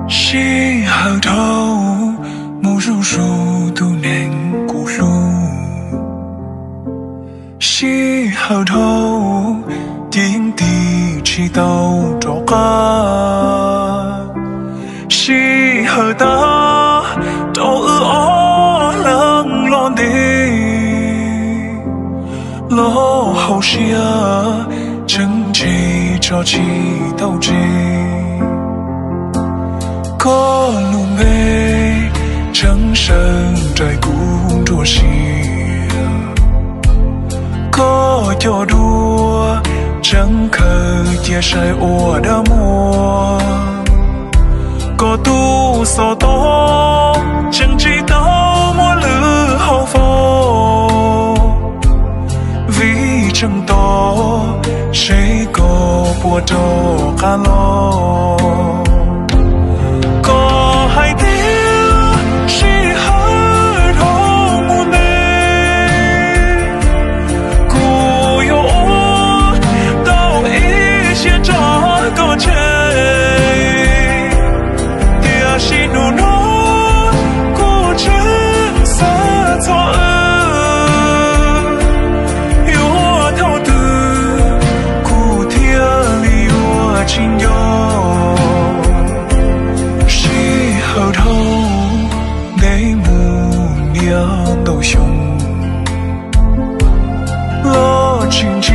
西河头，木树树都能古树。西河头，天地起都着个。西河大，都哦冷落地，落后些，正气着起都起。可路梅，正身在古着西，可叫多，正可接晒我的梦，可都所多，正知道我了好风，为正多，谁个不着看咯？都凶，我经济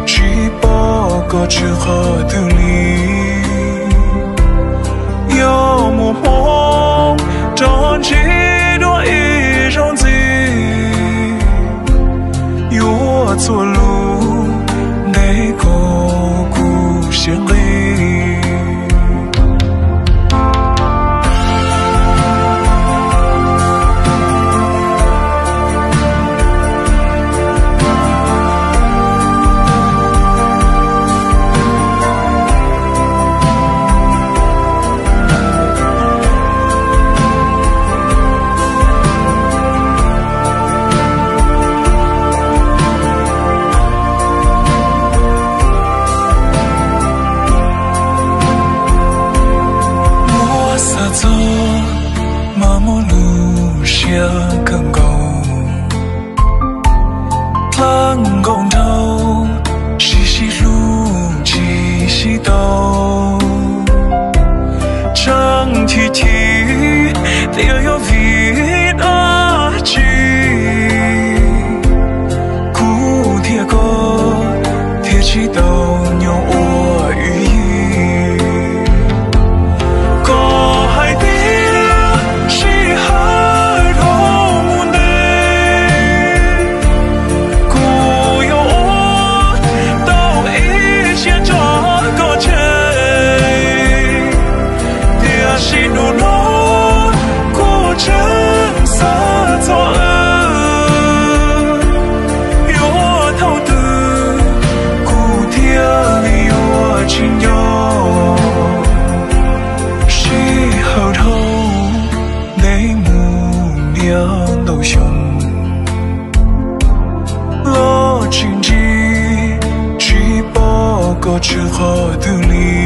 只报个之后的你，要么梦着几多一种子，有错路那个故事里。马马路下更高，探公头，细细路细细兜，长梯梯，留有味大气，古铁锅，铁起斗牛我语意。都凶，我经济只报个之后的你。